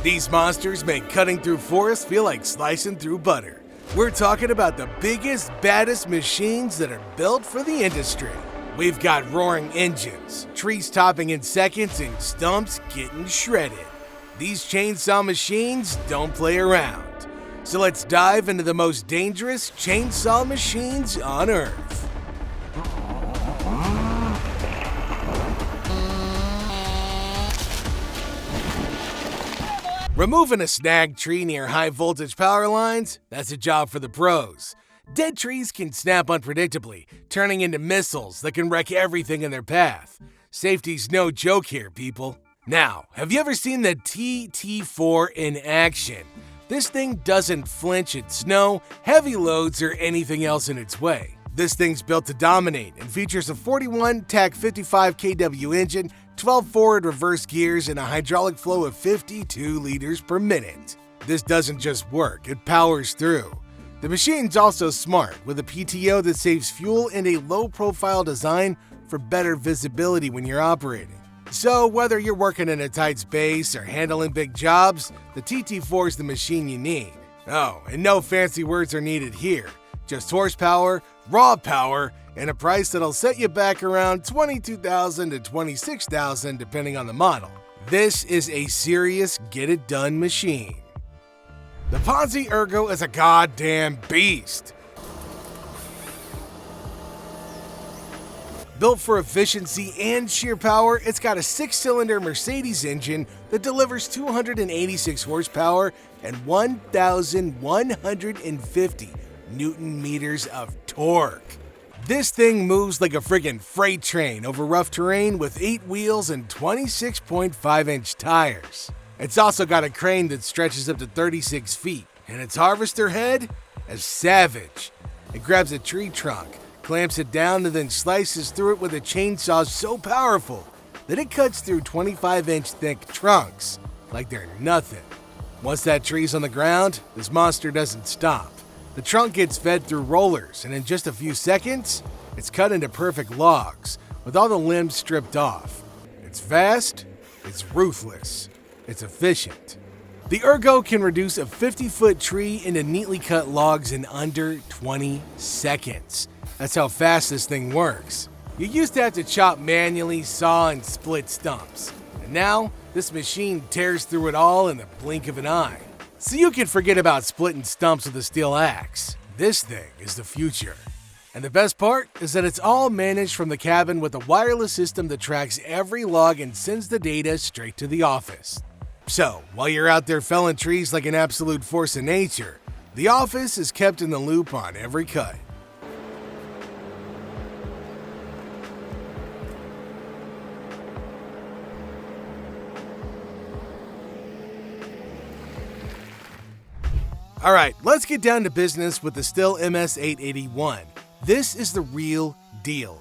These monsters make cutting through forests feel like slicing through butter. We're talking about the biggest, baddest machines that are built for the industry. We've got roaring engines, trees topping in seconds, and stumps getting shredded. These chainsaw machines don't play around. So let's dive into the most dangerous chainsaw machines on Earth. Removing a snagged tree near high-voltage power lines, that's a job for the pros. Dead trees can snap unpredictably, turning into missiles that can wreck everything in their path. Safety's no joke here, people. Now, have you ever seen the TT4 in action? This thing doesn't flinch at snow, heavy loads, or anything else in its way. This thing's built to dominate and features a 41 TAC 55 kW engine, 12 forward reverse gears, and a hydraulic flow of 52 liters per minute. This doesn't just work, it powers through. The machine's also smart, with a PTO that saves fuel and a low-profile design for better visibility when you're operating. So whether you're working in a tight space or handling big jobs, the TT4 is the machine you need. Oh, and no fancy words are needed here. Just horsepower, raw power, and a price that'll set you back around $22,000 to $26,000 depending on the model. This is a serious get-it-done machine. The Ponzi Ergo is a goddamn beast. Built for efficiency and sheer power, it's got a 6-cylinder Mercedes engine that delivers 286 horsepower and 1,150 Newton meters of torque. This thing moves like a friggin' freight train over rough terrain with 8 wheels and 26.5-inch tires. It's also got a crane that stretches up to 36 feet, and its harvester head is savage. It grabs a tree trunk, clamps it down, and then slices through it with a chainsaw so powerful that it cuts through 25-inch thick trunks like they're nothing. Once that tree's on the ground, this monster doesn't stop. The trunk gets fed through rollers, and in just a few seconds, it's cut into perfect logs, with all the limbs stripped off. It's fast, it's ruthless, it's efficient. The Ergo can reduce a 50-foot tree into neatly cut logs in under 20 seconds. That's how fast this thing works. You used to have to chop manually, saw, and split stumps. And now, this machine tears through it all in the blink of an eye. So you can forget about splitting stumps with a steel axe. This thing is the future. And the best part is that it's all managed from the cabin with a wireless system that tracks every log and sends the data straight to the office. So, while you're out there felling trees like an absolute force of nature, the office is kept in the loop on every cut. Alright, let's get down to business with the Stihl MS-881. This is the real deal.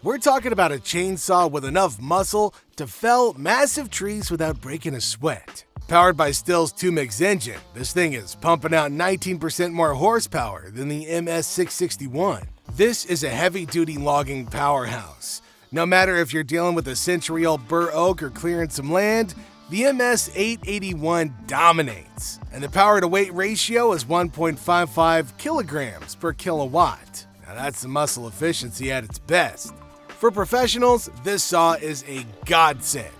We're talking about a chainsaw with enough muscle to fell massive trees without breaking a sweat. Powered by Stihl's 2-mix engine, this thing is pumping out 19% more horsepower than the MS-661. This is a heavy-duty logging powerhouse. No matter if you're dealing with a century-old bur oak or clearing some land, the MS-881 dominates, and the power-to-weight ratio is 1.55 kilograms per kilowatt. Now that's the muscle efficiency at its best. For professionals, this saw is a godsend.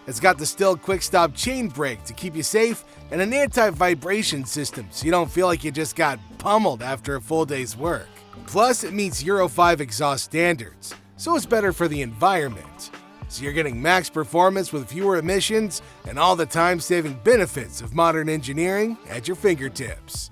It's got the Stihl quick-stop chain brake to keep you safe and an anti-vibration system so you don't feel like you just got pummeled after a full day's work. Plus, it meets Euro 5 exhaust standards, so it's better for the environment. So you're getting max performance with fewer emissions and all the time-saving benefits of modern engineering at your fingertips.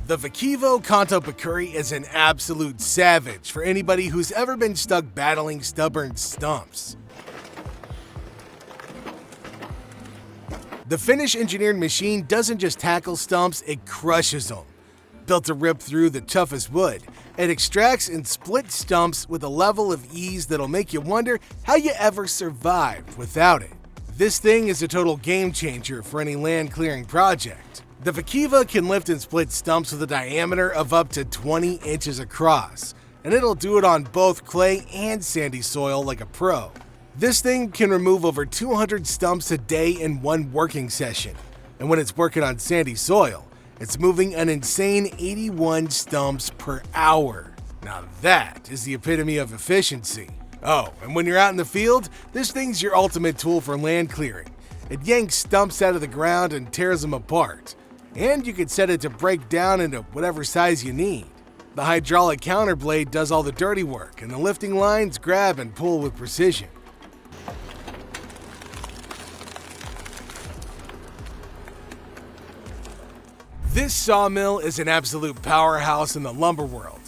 The Vakivo Kanto Bakuri is an absolute savage for anybody who's ever been stuck battling stubborn stumps. The Finnish-engineered machine doesn't just tackle stumps, it crushes them. Built to rip through the toughest wood, it extracts and splits stumps with a level of ease that'll make you wonder how you ever survived without it. This thing is a total game changer for any land clearing project. The Vakiva can lift and split stumps with a diameter of up to 20 inches across, and it'll do it on both clay and sandy soil like a pro. This thing can remove over 200 stumps a day in one working session, and when it's working on sandy soil, it's moving an insane 81 stumps per hour. Now that is the epitome of efficiency. Oh, and when you're out in the field, this thing's your ultimate tool for land clearing. It yanks stumps out of the ground and tears them apart, and you can set it to break down into whatever size you need. The hydraulic counterblade does all the dirty work, and the lifting lines grab and pull with precision. This sawmill is an absolute powerhouse in the lumber world.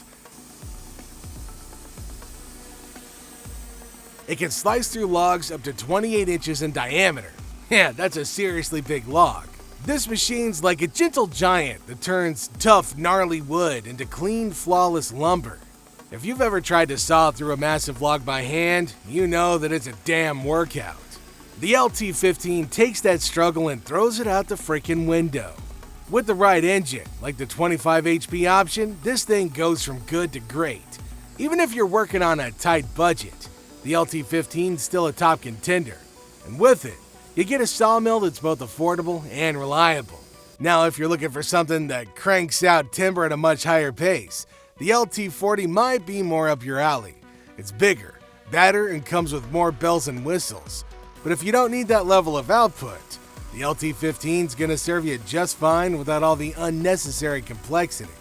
It can slice through logs up to 28 inches in diameter. Yeah, that's a seriously big log. This machine's like a gentle giant that turns tough, gnarly wood into clean, flawless lumber. If you've ever tried to saw through a massive log by hand, you know that it's a damn workout. The LT-15 takes that struggle and throws it out the freaking window. With the right engine, like the 25 HP option, this thing goes from good to great. Even if you're working on a tight budget, the LT-15's still a top contender. And with it, you get a sawmill that's both affordable and reliable. Now, if you're looking for something that cranks out timber at a much higher pace, the LT-40 might be more up your alley. It's bigger, badder, and comes with more bells and whistles. But if you don't need that level of output, the LT-15's gonna serve you just fine without all the unnecessary complexity.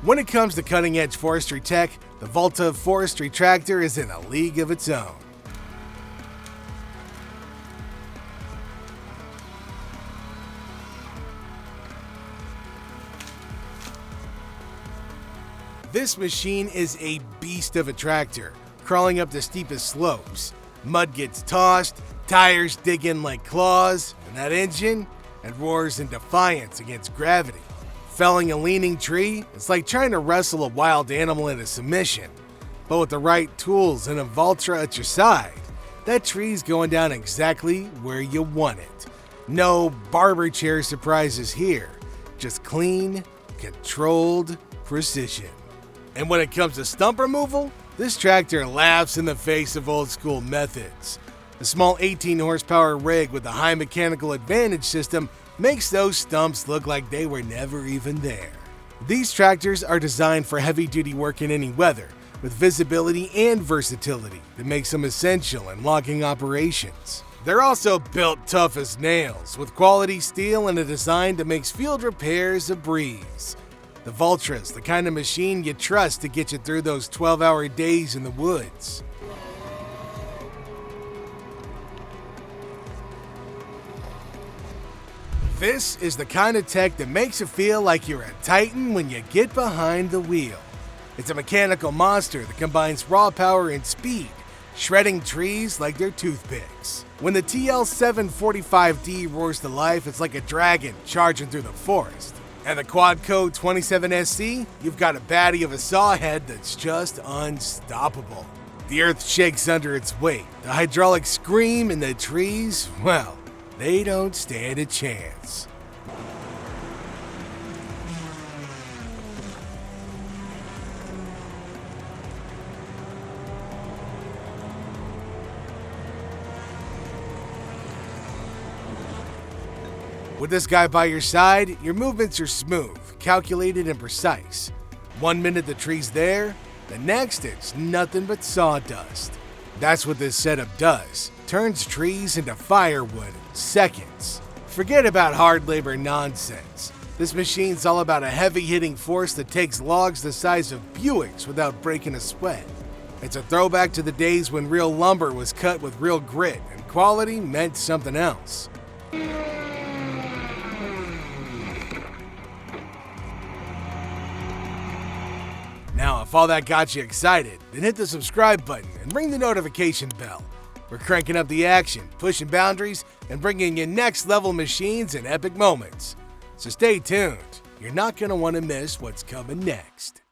When it comes to cutting-edge forestry tech, the Volta forestry tractor is in a league of its own. This machine is a beast of a tractor, crawling up the steepest slopes. Mud gets tossed, tires dig in like claws, and that engine, it roars in defiance against gravity. Felling a leaning tree, it's like trying to wrestle a wild animal into submission. But with the right tools and a Valtra at your side, that tree's going down exactly where you want it. No barber chair surprises here, just clean, controlled precision. And when it comes to stump removal, this tractor laughs in the face of old school methods. The small 18 horsepower rig with the high mechanical advantage system makes those stumps look like they were never even there. These tractors are designed for heavy-duty work in any weather, with visibility and versatility that makes them essential in logging operations. They're also built tough as nails, with quality steel and a design that makes field repairs a breeze. The Valtra's the kind of machine you trust to get you through those 12-hour days in the woods. This is the kind of tech that makes you feel like you're a titan when you get behind the wheel. It's a mechanical monster that combines raw power and speed, shredding trees like they're toothpicks. When the TL745D roars to life, it's like a dragon charging through the forest. And the Quadco 27SC, you've got a baddie of a sawhead that's just unstoppable. The earth shakes under its weight, the hydraulics scream, and the trees, well, they don't stand a chance. With this guy by your side, your movements are smooth, calculated, and precise. 1 minute the tree's there, the next it's nothing but sawdust. That's what this setup does. Turns trees into firewood in seconds. Forget about hard labor nonsense. This machine's all about a heavy-hitting force that takes logs the size of Buicks without breaking a sweat. It's a throwback to the days when real lumber was cut with real grit and quality meant something else. Now, if all that got you excited, then hit the subscribe button and ring the notification bell. We're cranking up the action, pushing boundaries, and bringing you next-level machines and epic moments. So stay tuned. You're not going to want to miss what's coming next.